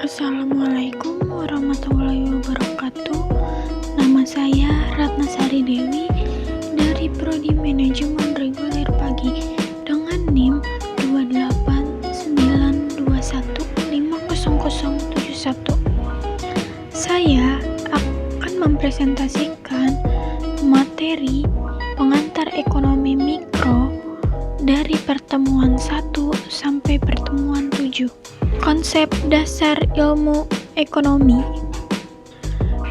Assalamualaikum warahmatullahi wabarakatuh. Nama saya Ratna Sari Dewi dari Prodi Manajemen Reguler Pagi dengan NIM 28921500071. Saya akan mempresentasikan materi pengantar ekonomi mikro dari pertemuan 1 sampai pertemuan 7. Konsep dasar ilmu ekonomi,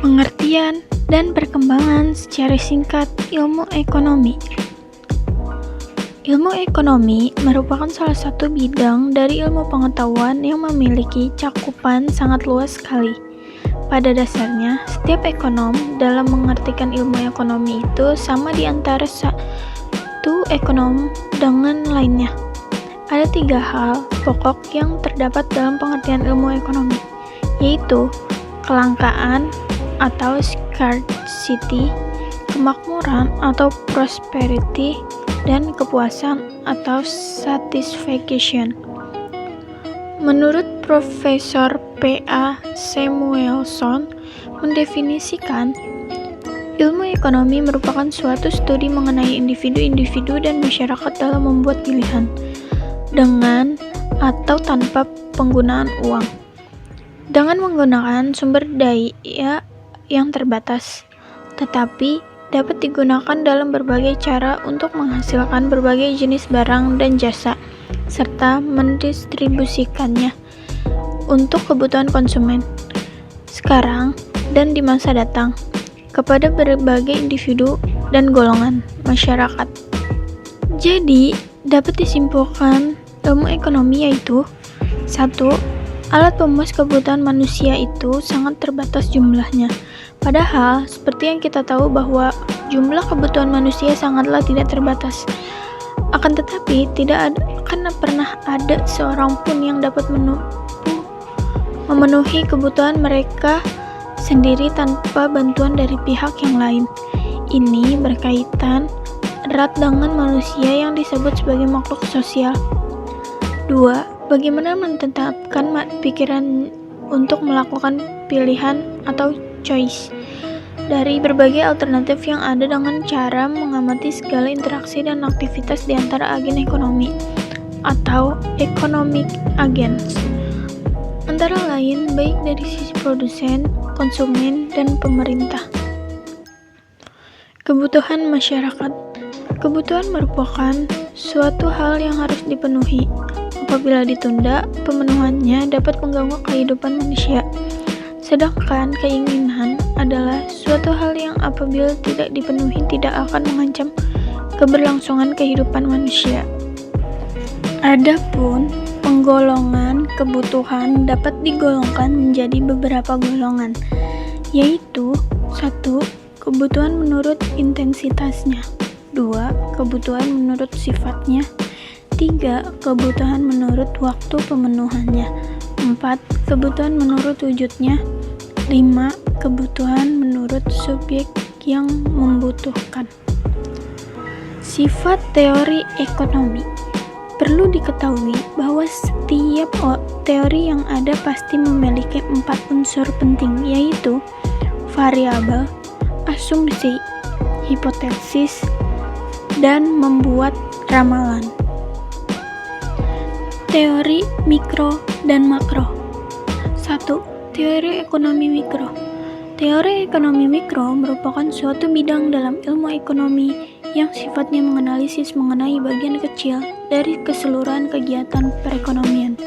pengertian dan perkembangan secara singkat ilmu ekonomi. Ilmu ekonomi merupakan salah satu bidang dari ilmu pengetahuan yang memiliki cakupan sangat luas sekali. Pada dasarnya, setiap ekonom dalam mengartikan ilmu ekonomi itu sama di antara satu ekonom dengan lainnya. Ada 3 hal pokok yang terdapat dalam pengertian ilmu ekonomi, yaitu kelangkaan atau scarcity, kemakmuran atau prosperity, dan kepuasan atau satisfaction. Menurut Profesor P.A. Samuelson mendefinisikan, ilmu ekonomi merupakan suatu studi mengenai individu-individu dan masyarakat dalam membuat pilihan, dengan atau tanpa penggunaan uang, dengan menggunakan sumber daya yang terbatas, tetapi dapat digunakan dalam berbagai cara untuk menghasilkan berbagai jenis barang dan jasa, serta mendistribusikannya untuk kebutuhan konsumen sekarang dan di masa datang kepada berbagai individu dan golongan masyarakat. Jadi, dapat disimpulkan ilmu ekonomi yaitu 1. Alat pemuas kebutuhan manusia itu sangat terbatas jumlahnya. Padahal, seperti yang kita tahu bahwa jumlah kebutuhan manusia sangatlah tidak terbatas. Akan tetapi, tidak akan pernah ada seorang pun yang dapat memenuhi kebutuhan mereka sendiri tanpa bantuan dari pihak yang lain. Ini berkaitan erat dengan manusia yang disebut sebagai makhluk sosial. 2. Bagaimana menetapkan pikiran untuk melakukan pilihan atau choice dari berbagai alternatif yang ada dengan cara mengamati segala interaksi dan aktivitas di antara agen ekonomi atau economic agents, antara lain baik dari sisi produsen, konsumen, dan pemerintah. Kebutuhan masyarakat. Kebutuhan merupakan suatu hal yang harus dipenuhi. Apabila ditunda, pemenuhannya dapat mengganggu kehidupan manusia. Sedangkan keinginan adalah suatu hal yang apabila tidak dipenuhi tidak akan mengancam keberlangsungan kehidupan manusia. Adapun penggolongan kebutuhan dapat digolongkan menjadi beberapa golongan, yaitu 1. Kebutuhan menurut intensitasnya, 2. Kebutuhan menurut sifatnya, 3. Kebutuhan menurut waktu pemenuhannya, 4. Kebutuhan menurut wujudnya, 5. Kebutuhan menurut subjek yang membutuhkan. Sifat teori ekonomi. Perlu diketahui bahwa setiap teori yang ada pasti memiliki 4 unsur penting, yaitu variabel, asumsi, hipotesis, dan membuat ramalan. Teori mikro dan makro. 1. Teori ekonomi mikro. Teori ekonomi mikro merupakan suatu bidang dalam ilmu ekonomi yang sifatnya menganalisis mengenai bagian kecil dari keseluruhan kegiatan perekonomian.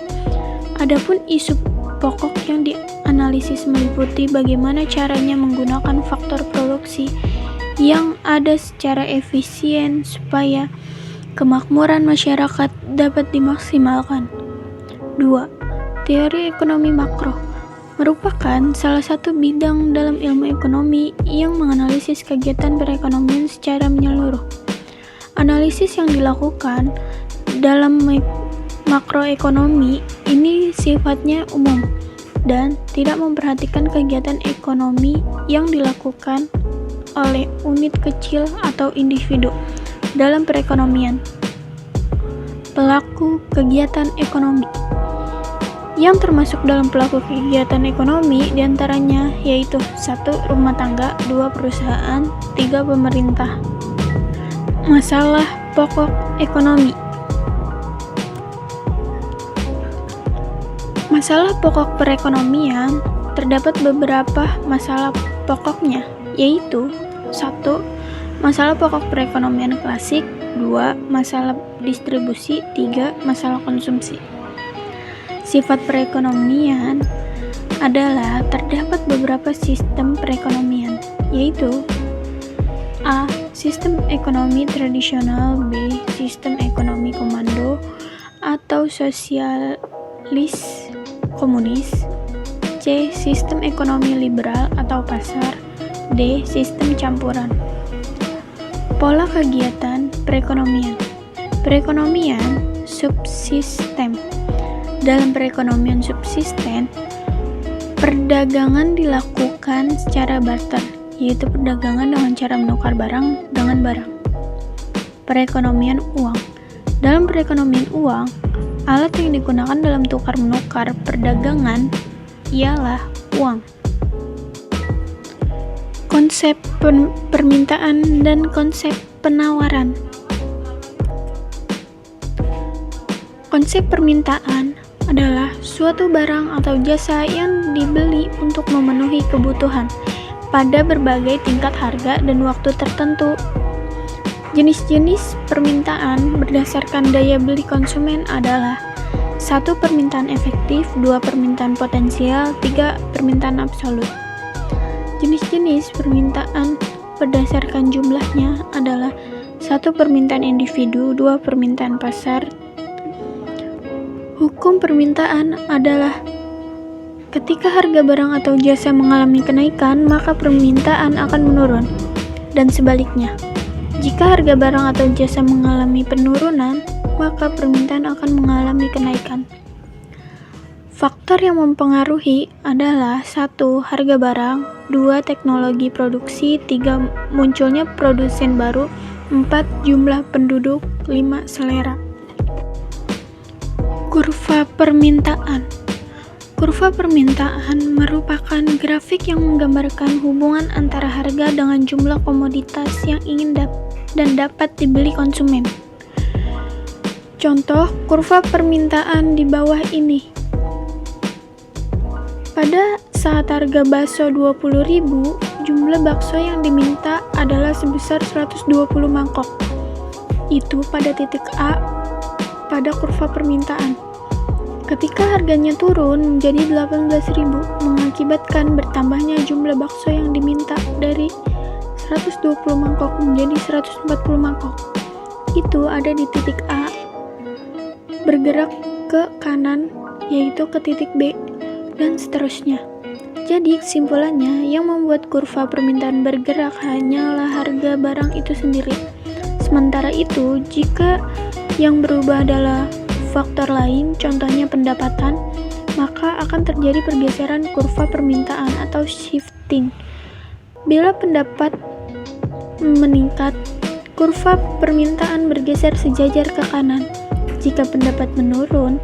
Adapun isu pokok yang dianalisis meliputi bagaimana caranya menggunakan faktor produksi yang ada secara efisien supaya kemakmuran masyarakat dapat dimaksimalkan. 2. Teori ekonomi makro merupakan salah satu bidang dalam ilmu ekonomi yang menganalisis kegiatan perekonomian secara menyeluruh. Analisis yang dilakukan dalam makroekonomi ini sifatnya umum dan tidak memperhatikan kegiatan ekonomi yang dilakukan oleh unit kecil atau individu dalam perekonomian. Pelaku kegiatan ekonomi, yang termasuk dalam pelaku kegiatan ekonomi diantaranya yaitu 1. Rumah tangga, 2. Perusahaan, 3. Pemerintah. Masalah pokok ekonomi. Masalah pokok perekonomian terdapat beberapa masalah pokoknya, yaitu 1. Masalah pokok perekonomian klasik, 2. Masalah distribusi, 3. Masalah konsumsi. Sifat perekonomian adalah terdapat beberapa sistem perekonomian, yaitu A. Sistem ekonomi tradisional, B. Sistem ekonomi komando atau sosialis komunis, C. Sistem ekonomi liberal atau pasar, D. Sistem campuran. Pola kegiatan perekonomian. Perekonomian subsisten. Dalam perekonomian subsisten, perdagangan dilakukan secara barter, yaitu perdagangan dengan cara menukar barang dengan barang. Perekonomian uang. Dalam perekonomian uang, alat yang digunakan dalam tukar-menukar perdagangan ialah uang. Konsep permintaan dan konsep penawaran. Konsep permintaan adalah suatu barang atau jasa yang dibeli untuk memenuhi kebutuhan pada berbagai tingkat harga dan waktu tertentu. Jenis-jenis permintaan berdasarkan daya beli konsumen adalah 1. Permintaan efektif, 2. Permintaan potensial, 3. Permintaan absolut. Jenis-jenis permintaan berdasarkan jumlahnya adalah 1. Permintaan individu, 2. Permintaan pasar. Hukum permintaan adalah ketika harga barang atau jasa mengalami kenaikan, maka permintaan akan menurun, dan sebaliknya. Jika harga barang atau jasa mengalami penurunan, maka permintaan akan mengalami kenaikan. Faktor yang mempengaruhi adalah 1. Harga barang, 2. Teknologi produksi, 3. Munculnya produsen baru, 4. Jumlah penduduk, 5. Selera. Kurva permintaan. Kurva permintaan merupakan grafik yang menggambarkan hubungan antara harga dengan jumlah komoditas yang ingin dan dapat dibeli konsumen. Contoh kurva permintaan di bawah ini. Pada saat harga bakso 20.000, jumlah bakso yang diminta adalah sebesar 120 mangkok. Itu pada titik A pada kurva permintaan. Ketika harganya turun menjadi 18.000, mengakibatkan bertambahnya jumlah bakso yang diminta dari 120 mangkok menjadi 140 mangkok. Itu ada di titik A, bergerak ke kanan, yaitu ke titik B, dan seterusnya. Jadi kesimpulannya, yang membuat kurva permintaan bergerak hanyalah harga barang itu sendiri. Sementara itu, jika yang berubah adalah faktor lain, contohnya pendapatan, maka akan terjadi pergeseran kurva permintaan atau shifting. Bila pendapat meningkat, kurva permintaan bergeser sejajar ke kanan. Jika pendapat menurun,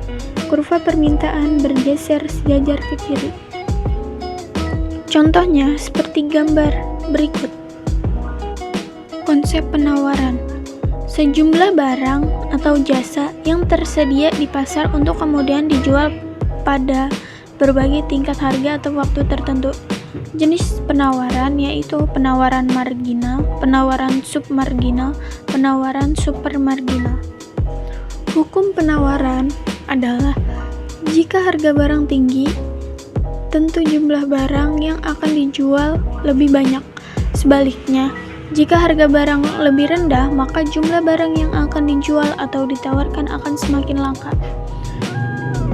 kurva permintaan bergeser sejajar ke kiri. Contohnya seperti gambar berikut. Konsep penawaran. Sejumlah barang atau jasa yang tersedia di pasar untuk kemudian dijual pada berbagai tingkat harga atau waktu tertentu. Jenis penawaran yaitu penawaran marginal, penawaran submarginal, penawaran supermarginal. Hukum penawaran adalah jika harga barang tinggi, tentu jumlah barang yang akan dijual lebih banyak. Sebaliknya, jika harga barang lebih rendah, maka jumlah barang yang akan dijual atau ditawarkan akan semakin langka.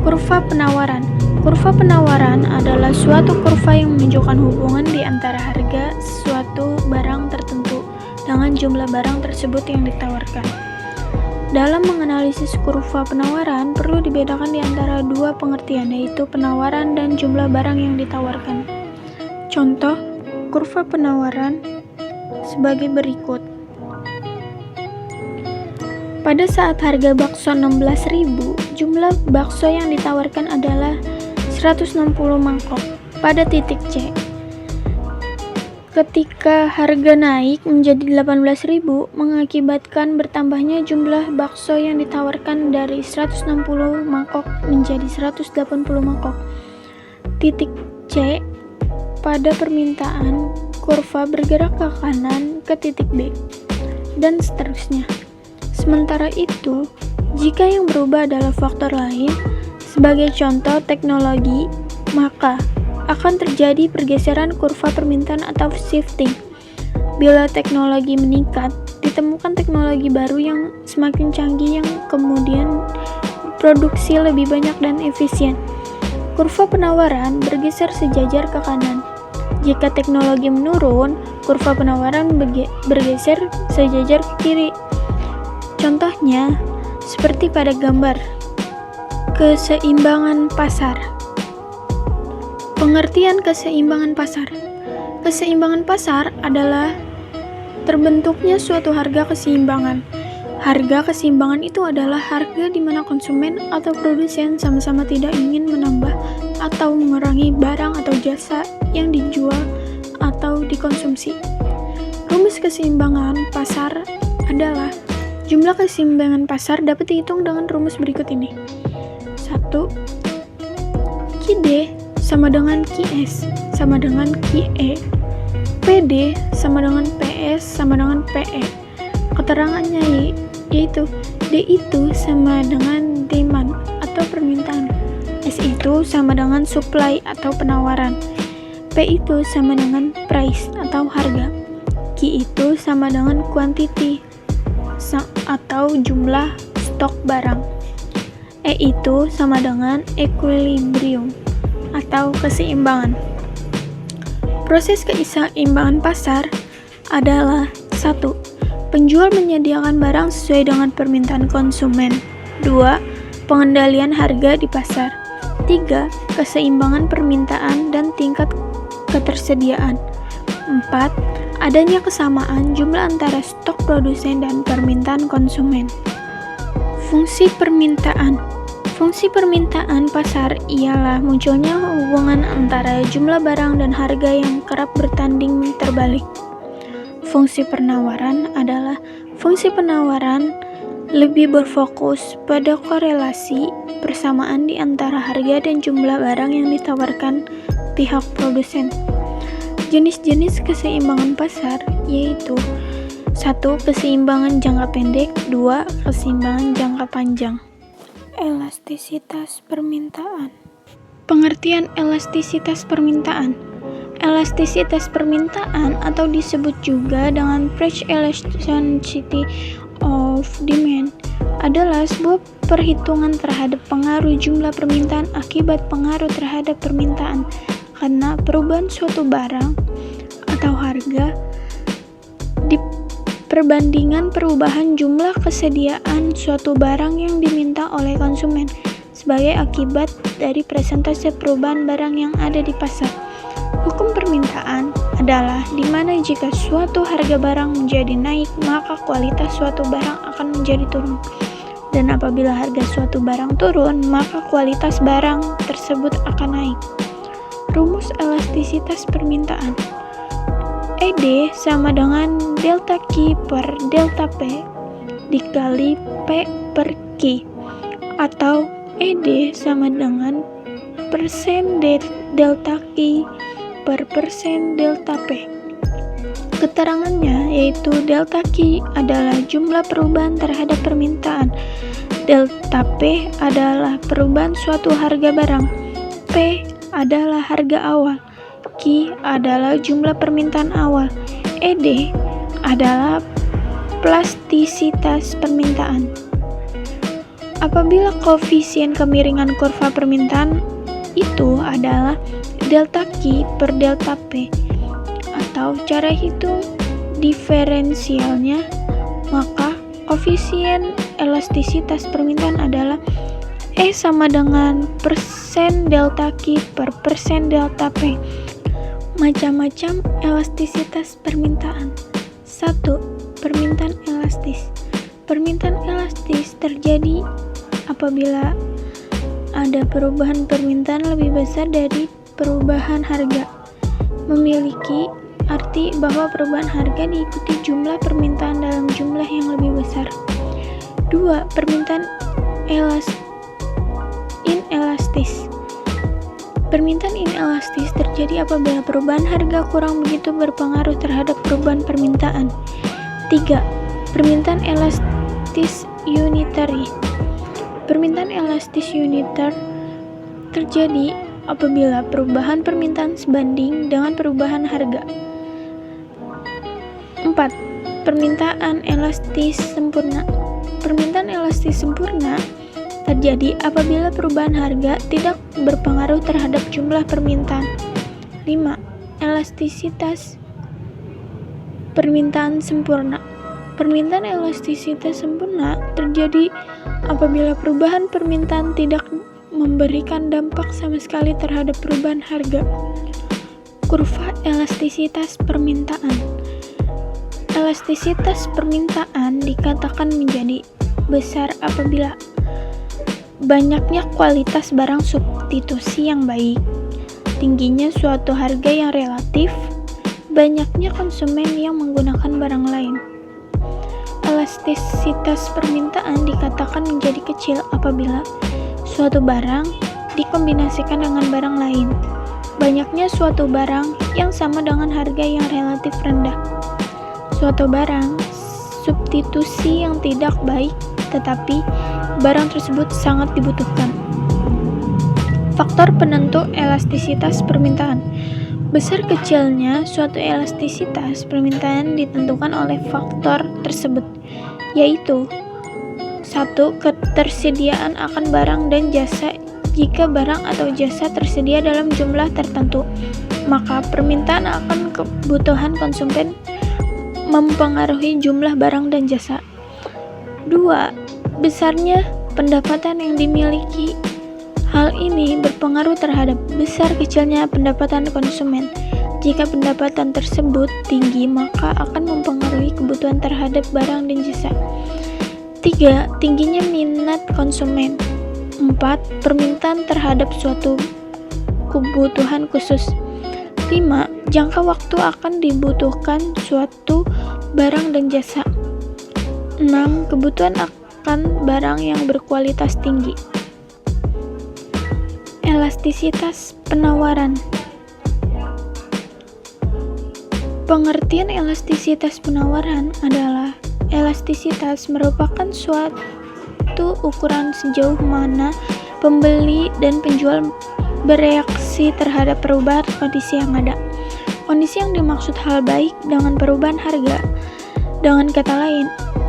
Kurva penawaran. Kurva penawaran adalah suatu kurva yang menunjukkan hubungan di antara harga suatu barang tertentu dengan jumlah barang tersebut yang ditawarkan. Dalam menganalisis kurva penawaran, perlu dibedakan di antara dua pengertian, yaitu penawaran dan jumlah barang yang ditawarkan. Contoh kurva penawaran sebagai berikut. Pada saat harga bakso 16.000, jumlah bakso yang ditawarkan adalah 160 mangkok. Pada titik C, ketika harga naik menjadi 18.000 mengakibatkan bertambahnya jumlah bakso yang ditawarkan dari 160 mangkok menjadi 180 mangkok. Titik C, pada permintaan kurva bergerak ke kanan ke titik B, dan seterusnya. Sementara itu, jika yang berubah adalah faktor lain, sebagai contoh teknologi, maka akan terjadi pergeseran kurva permintaan atau shifting. Bila teknologi meningkat, ditemukan teknologi baru yang semakin canggih yang kemudian produksi lebih banyak dan efisien. Kurva penawaran bergeser sejajar ke kanan. Jika teknologi menurun, kurva penawaran bergeser sejajar ke kiri. Contohnya, seperti pada gambar keseimbangan pasar. Pengertian keseimbangan pasar. Keseimbangan pasar adalah terbentuknya suatu harga keseimbangan. Harga keseimbangan itu adalah harga di mana konsumen atau produsen sama-sama tidak ingin menambah atau mengurangi barang atau jasa yang dijual atau dikonsumsi. Rumus keseimbangan pasar adalah jumlah keseimbangan pasar dapat dihitung dengan rumus berikut ini. 1. QD sama dengan QS sama dengan QE. PD sama dengan PS sama dengan PE. Keterangannya yaitu D itu sama dengan demand atau permintaan, S itu sama dengan supply atau penawaran, P itu sama dengan price atau harga, Q itu sama dengan quantity atau jumlah stok barang, E itu sama dengan equilibrium atau keseimbangan. Proses keseimbangan pasar adalah 1. Penjual menyediakan barang sesuai dengan permintaan konsumen. 2. Pengendalian harga di pasar. 3. Keseimbangan permintaan dan tingkat ketersediaan. 4. Adanya kesamaan jumlah antara stok produsen dan permintaan konsumen. Fungsi permintaan. Fungsi permintaan pasar ialah munculnya hubungan antara jumlah barang dan harga yang kerap bertanding terbalik. Fungsi penawaran adalah fungsi penawaran lebih berfokus pada korelasi persamaan di antara harga dan jumlah barang yang ditawarkan pihak produsen. Jenis-jenis keseimbangan pasar yaitu 1. Keseimbangan jangka pendek. 2. Keseimbangan jangka panjang. Elastisitas permintaan. Pengertian elastisitas permintaan. Elastisitas permintaan atau disebut juga dengan price elasticity of demand adalah sebuah perhitungan terhadap pengaruh jumlah permintaan akibat pengaruh terhadap permintaan karena perubahan suatu barang atau harga di perbandingan perubahan jumlah kesediaan suatu barang yang diminta oleh konsumen sebagai akibat dari persentase perubahan barang yang ada di pasar. Hukum permintaan adalah di mana jika suatu harga barang menjadi naik, maka kualitas suatu barang akan menjadi turun. Dan apabila harga suatu barang turun, maka kualitas barang tersebut akan naik. Rumus elastisitas permintaan. ED sama dengan delta Q per delta P dikali P per Q, atau ED sama dengan persen delta Q per persen delta P. Keterangannya yaitu delta Q adalah jumlah perubahan terhadap permintaan, delta P adalah perubahan suatu harga barang, P adalah harga awal, Q adalah jumlah permintaan awal, ED adalah plastisitas permintaan. Apabila koefisien kemiringan kurva permintaan itu adalah delta Q per delta P atau cara hitung diferensialnya, maka koefisien elastisitas permintaan adalah E sama dengan persen delta Q per persen delta P. Macam-macam elastisitas permintaan. 1. Permintaan elastis. Permintaan elastis terjadi apabila ada perubahan permintaan lebih besar dari perubahan harga. Memiliki arti bahwa perubahan harga diikuti jumlah permintaan dalam jumlah yang lebih besar. 2. Permintaan inelastis. Permintaan inelastis terjadi apabila perubahan harga kurang begitu berpengaruh terhadap perubahan permintaan. 3. Permintaan elastis unitary. Permintaan elastis unitary terjadi apabila perubahan permintaan sebanding dengan perubahan harga. 4. Permintaan elastis sempurna. Permintaan elastis sempurna terjadi apabila perubahan harga tidak berpengaruh terhadap jumlah permintaan. 5. Elastisitas permintaan sempurna. Permintaan elastisitas sempurna terjadi apabila perubahan permintaan tidak memberikan dampak sama sekali terhadap perubahan harga. Kurva elastisitas permintaan. Elastisitas permintaan dikatakan menjadi besar apabila banyaknya kualitas barang substitusi yang baik, tingginya suatu harga yang relatif, banyaknya konsumen yang menggunakan barang lain. Elastisitas permintaan dikatakan menjadi kecil apabila suatu barang dikombinasikan dengan barang lain, banyaknya suatu barang yang sama dengan harga yang relatif rendah, suatu barang substitusi yang tidak baik tetapi barang tersebut sangat dibutuhkan. Faktor penentu elastisitas permintaan. Besar kecilnya suatu elastisitas permintaan ditentukan oleh faktor tersebut, yaitu 1. Ketersediaan akan barang dan jasa. Jika barang atau jasa tersedia dalam jumlah tertentu, maka permintaan akan kebutuhan konsumen mempengaruhi jumlah barang dan jasa. 2. Besarnya pendapatan yang dimiliki. Hal ini berpengaruh terhadap besar kecilnya pendapatan konsumen. Jika pendapatan tersebut tinggi, maka akan mempengaruhi kebutuhan terhadap barang dan jasa. 3. Tingginya minat konsumen. 4. Permintaan terhadap suatu kebutuhan khusus. 5. Jangka waktu akan dibutuhkan suatu barang dan jasa. 6. Kebutuhan akan barang yang berkualitas tinggi. Elastisitas penawaran. Pengertian elastisitas penawaran adalah elastisitas merupakan suatu ukuran sejauh mana pembeli dan penjual bereaksi terhadap perubahan kondisi yang ada. Kondisi yang dimaksud hal baik dengan perubahan harga. Dengan kata lain,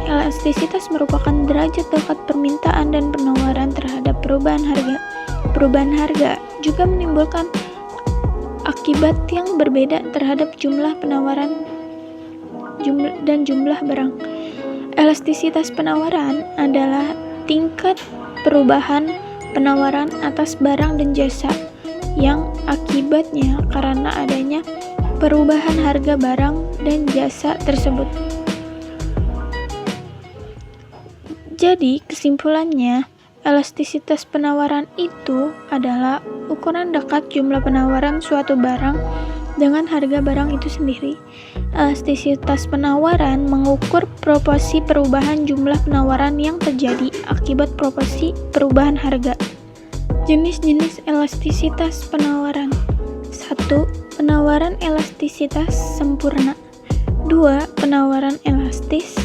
elastisitas merupakan derajat dekat permintaan dan penawaran terhadap perubahan harga. Perubahan harga juga menimbulkan akibat yang berbeda terhadap jumlah penawaran dan jumlah barang. Elastisitas penawaran adalah tingkat perubahan penawaran atas barang dan jasa yang akibatnya karena adanya perubahan harga barang dan jasa tersebut. Jadi, kesimpulannya, elastisitas penawaran itu adalah ukuran dekat jumlah penawaran suatu barang dengan harga barang itu sendiri. Elastisitas penawaran mengukur proporsi perubahan jumlah penawaran yang terjadi akibat proporsi perubahan harga. Jenis-jenis elastisitas penawaran. 1. Penawaran elastisitas sempurna. 2. Penawaran elastis.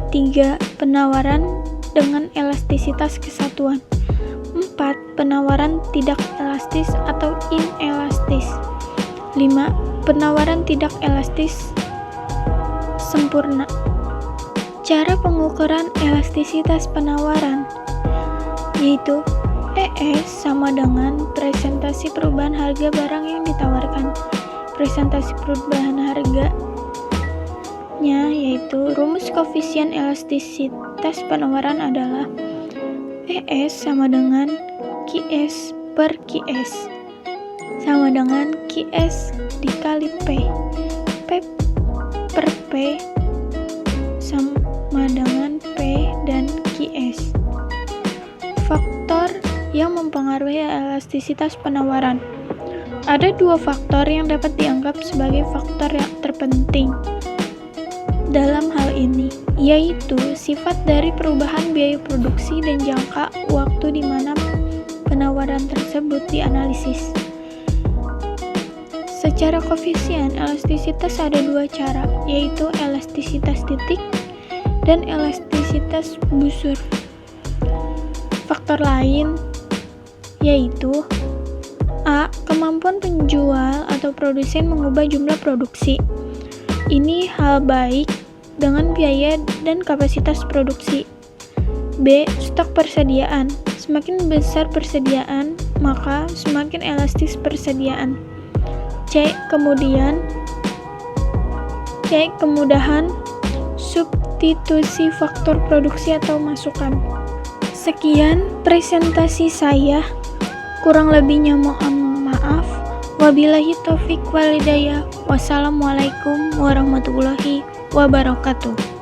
3. Penawaran dengan elastisitas kesatuan. 4. Penawaran tidak elastis atau inelastis. 5. Penawaran tidak elastis sempurna. Cara pengukuran elastisitas penawaran yaitu ES sama dengan presentasi perubahan harga barang yang ditawarkan. Presentasi perubahan harga yaitu rumus koefisien elastisitas penawaran adalah ES sama dengan QS per QS sama dengan QS dikali P. P per P sama dengan P dan QS. Faktor yang mempengaruhi elastisitas penawaran. Ada dua faktor yang dapat dianggap sebagai faktor yang terpenting dalam hal ini, yaitu sifat dari perubahan biaya produksi dan jangka waktu di mana penawaran tersebut dianalisis. Secara koefisien, elastisitas ada dua cara, yaitu elastisitas titik dan elastisitas busur. Faktor lain yaitu A. Kemampuan penjual atau produsen mengubah jumlah produksi. Ini hal baik dengan biaya dan kapasitas produksi. B. Stok persediaan. Semakin besar persediaan, maka semakin elastis persediaan. C. Kemudahan substitusi faktor produksi atau masukan. Sekian presentasi saya. Kurang lebihnya mohon maaf. Wabillahi taufik wal hidayah. Wassalamualaikum warahmatullahi wabarakatuh.